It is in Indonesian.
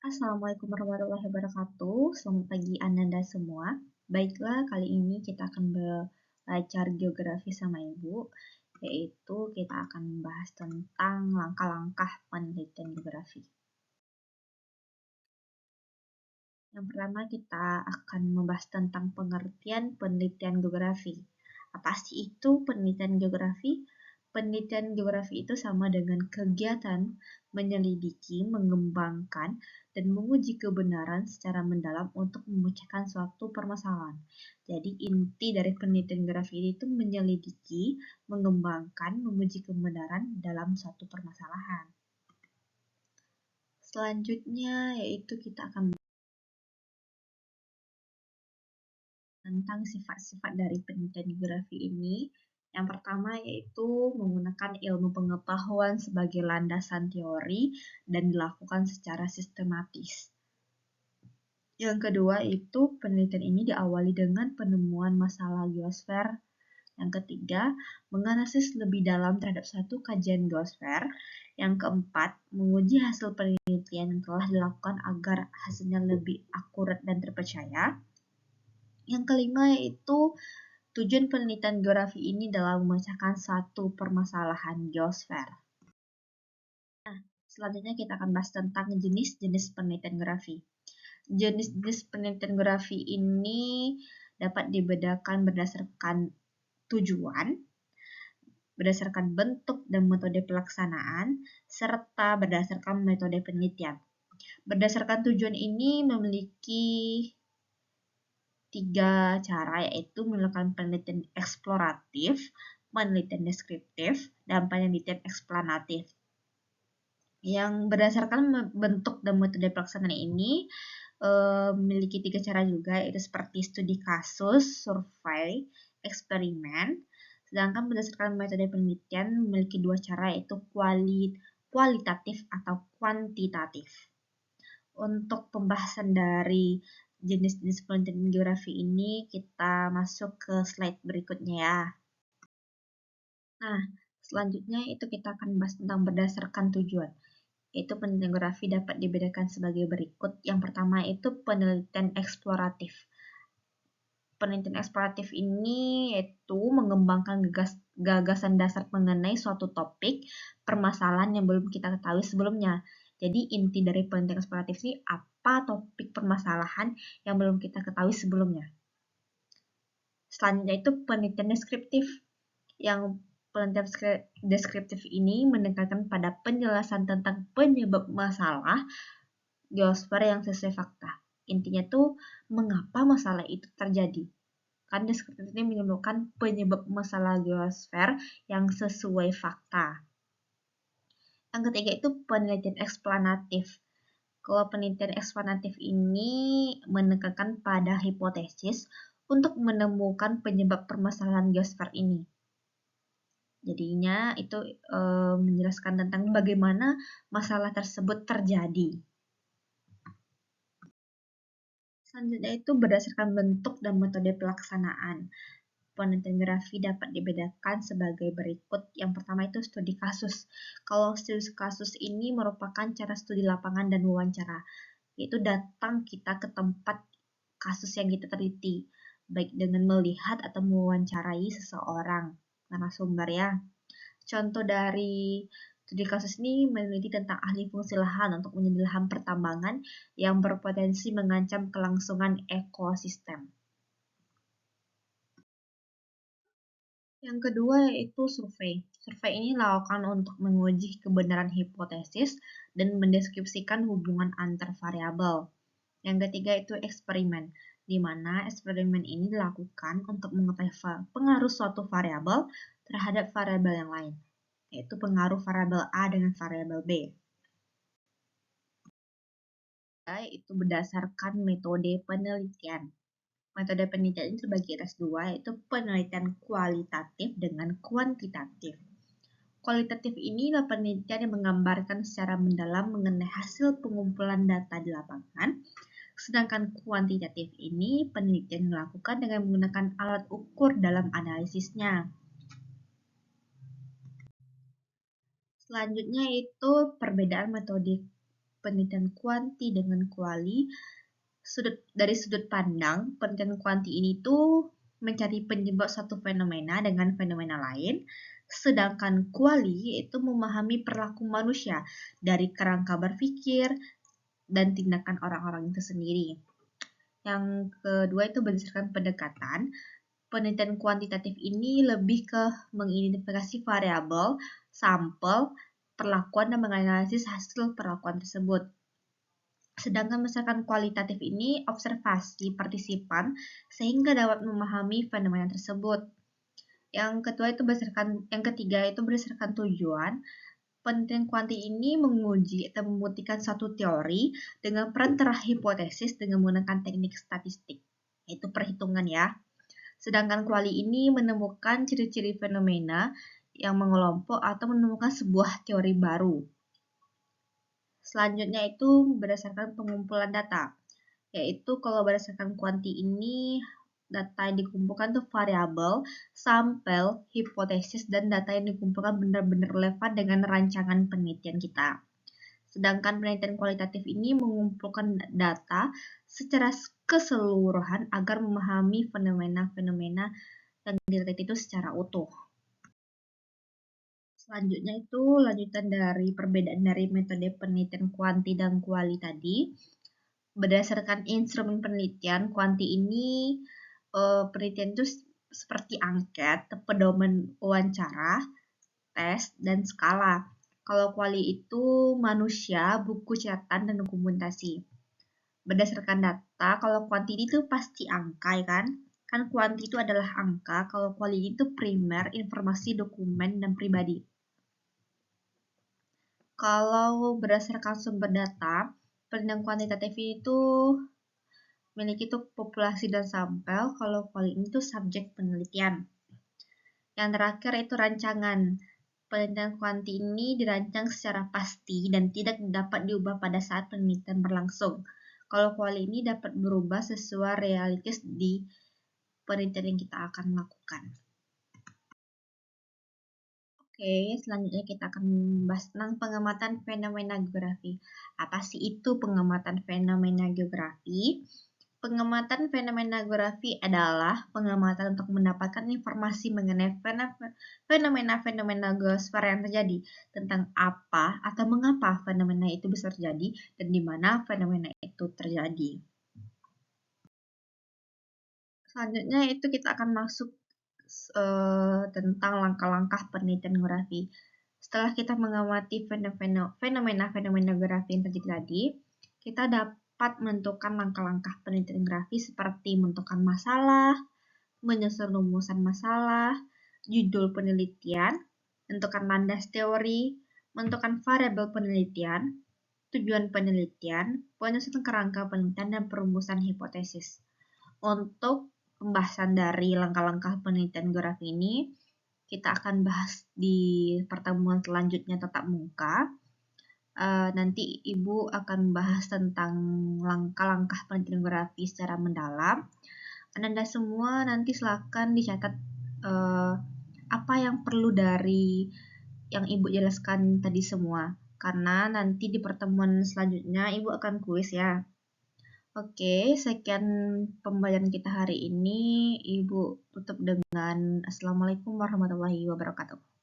Assalamualaikum warahmatullahi wabarakatuh. Selamat pagi Ananda semua. Baiklah, kali ini kita akan belajar geografi sama Ibu, yaitu kita akan membahas tentang langkah-langkah penelitian geografi. Yang pertama kita akan membahas tentang pengertian penelitian geografi. Apa sih itu penelitian geografi? Penelitian geografi itu sama dengan kegiatan menyelidiki, mengembangkan, dan menguji kebenaran secara mendalam untuk memecahkan suatu permasalahan. Jadi inti dari penelitian geografi itu menyelidiki, mengembangkan, menguji kebenaran dalam suatu permasalahan. Selanjutnya yaitu kita akan tentang sifat-sifat dari penelitian geografi ini. Yang pertama yaitu menggunakan ilmu pengetahuan sebagai landasan teori dan dilakukan secara sistematis. Yang kedua itu penelitian ini diawali dengan penemuan masalah geosfer. Yang ketiga, menganalisis lebih dalam terhadap satu kajian geosfer. Yang keempat, menguji hasil penelitian yang telah dilakukan agar hasilnya lebih akurat dan terpercaya. Yang kelima yaitu tujuan penelitian geografi ini dalam memecahkan satu permasalahan geosfer. Nah, selanjutnya kita akan bahas tentang jenis-jenis penelitian geografi. Jenis-jenis penelitian geografi ini dapat dibedakan berdasarkan tujuan, berdasarkan bentuk dan metode pelaksanaan, serta berdasarkan metode penelitian. Berdasarkan tujuan ini memiliki 3 cara, yaitu melakukan penelitian eksploratif, penelitian deskriptif, dan penelitian eksplanatif. Yang berdasarkan bentuk dan metode pelaksanaan ini memiliki 3 cara juga, yaitu seperti studi kasus, survei, eksperimen. Sedangkan berdasarkan metode penelitian memiliki 2 cara, yaitu kualitatif atau kuantitatif. Untuk pembahasan dari jenis-jenis penelitian geografi ini, kita masuk ke slide berikutnya ya. Nah, selanjutnya itu kita akan bahas tentang berdasarkan tujuan. Yaitu penelitian geografi dapat dibedakan sebagai berikut. Yang pertama itu penelitian eksploratif. Penelitian eksploratif ini yaitu mengembangkan gagasan dasar mengenai suatu topik, permasalahan yang belum kita ketahui sebelumnya. Jadi inti dari penelitian eksploratif ini apa topik permasalahan yang belum kita ketahui sebelumnya. Selanjutnya itu penelitian deskriptif. Yang penelitian deskriptif ini menekankan pada penjelasan tentang penyebab masalah geosfer yang sesuai fakta. Intinya tuh mengapa masalah itu terjadi. Kan deskriptif ini menyebutkan penyebab masalah geosfer yang sesuai fakta. Yang ketiga itu penelitian eksplanatif. Kalau penelitian eksplanatif ini menekankan pada hipotesis untuk menemukan penyebab permasalahan geosfer ini. Jadinya itu menjelaskan tentang bagaimana masalah tersebut terjadi. Selanjutnya itu berdasarkan bentuk dan metode pelaksanaan. Penelitian geografi dapat dibedakan sebagai berikut. Yang pertama itu studi kasus. Kalau studi kasus ini merupakan cara studi lapangan dan wawancara, yaitu datang kita ke tempat kasus yang kita teliti, baik dengan melihat atau mewawancarai seseorang narasumber ya. Contoh dari studi kasus ini meneliti tentang ahli fungsi lahan untuk menjadi lahan pertambangan yang berpotensi mengancam kelangsungan ekosistem. Yang kedua yaitu survei. Survei ini dilakukan untuk menguji kebenaran hipotesis dan mendeskripsikan hubungan antar variabel. Yang ketiga itu eksperimen, di mana eksperimen ini dilakukan untuk mengetahui pengaruh suatu variabel terhadap variabel yang lain, yaitu pengaruh variabel A dengan variabel B. Itu berdasarkan metode penelitian. Metode penelitian ini terbagi atas 2, yaitu penelitian kualitatif dengan kuantitatif. Kualitatif ini adalah penelitian yang menggambarkan secara mendalam mengenai hasil pengumpulan data di lapangan, sedangkan kuantitatif ini penelitian dilakukan dengan menggunakan alat ukur dalam analisisnya. Selanjutnya itu perbedaan metode penelitian kuanti dengan kuali. Dari sudut pandang, penelitian kuanti ini tuh mencari penyebab satu fenomena dengan fenomena lain, sedangkan kuali itu memahami perilaku manusia dari kerangka berpikir dan tindakan orang-orang itu sendiri. Yang kedua itu berdasarkan pendekatan. Penelitian kuantitatif ini lebih ke mengidentifikasi variabel, sampel, perlakuan, dan menganalisis hasil perlakuan tersebut. Sedangkan berdasarkan kualitatif ini observasi partisipan sehingga dapat memahami fenomena tersebut. Yang ketiga itu berdasarkan tujuan. Penelitian kuanti ini menguji atau membuktikan satu teori dengan peran hipotesis dengan menggunakan teknik statistik, yaitu perhitungan ya. Sedangkan kuali ini menemukan ciri-ciri fenomena yang mengelompok atau menemukan sebuah teori baru. Selanjutnya itu berdasarkan pengumpulan data, yaitu kalau berdasarkan kuanti ini data yang dikumpulkan tuh variabel, sampel, hipotesis, dan data yang dikumpulkan benar-benar relevan dengan rancangan penelitian kita. Sedangkan penelitian kualitatif ini mengumpulkan data secara keseluruhan agar memahami fenomena-fenomena yang diteliti itu secara utuh. Selanjutnya itu lanjutan dari perbedaan dari metode penelitian kuanti dan kuali tadi. Berdasarkan instrumen penelitian, kuanti ini penelitian itu seperti angket, pedoman wawancara, tes, dan skala. Kalau kuali itu manusia, buku catatan, dan dokumentasi. Berdasarkan data, kalau kuanti itu pasti angka ya kan? Kan kuanti itu adalah angka, kalau kuali itu primer, informasi, dokumen, dan pribadi. Kalau berdasarkan sumber data, penelitian kuantitatif itu memiliki populasi dan sampel, kalau kuali itu subjek penelitian. Yang terakhir itu rancangan. Penelitian kuanti ini dirancang secara pasti dan tidak dapat diubah pada saat penelitian berlangsung. Kalau kuali ini dapat berubah sesuai realitas di penelitian yang kita akan lakukan. Oke, selanjutnya kita akan membahas tentang pengamatan fenomena geografi. Apa sih itu pengamatan fenomena geografi? Pengamatan fenomena geografi adalah pengamatan untuk mendapatkan informasi mengenai fenomena-fenomena geosfer yang terjadi, tentang apa atau mengapa fenomena itu bisa terjadi, dan di mana fenomena itu terjadi. Selanjutnya itu kita akan masuk tentang langkah-langkah penelitian geografi. Setelah kita mengamati fenomena-fenomena geografi yang terjadi tadi, kita dapat menentukan langkah-langkah penelitian geografi seperti menentukan masalah, menyusun rumusan masalah, judul penelitian, menentukan landas teori, menentukan variabel penelitian, tujuan penelitian, penyusunan kerangka penelitian, dan perumusan hipotesis. Untuk pembahasan dari langkah-langkah penelitian geografi ini, kita akan bahas di pertemuan selanjutnya tatap muka. Nanti Ibu akan bahas tentang langkah-langkah penelitian geografi secara mendalam. Anda semua nanti silakan dicatat apa yang perlu dari yang Ibu jelaskan tadi semua. Karena nanti di pertemuan selanjutnya Ibu akan kuis ya. Oke, sekian pembelajaran kita hari ini. Ibu tutup dengan Assalamualaikum warahmatullahi wabarakatuh.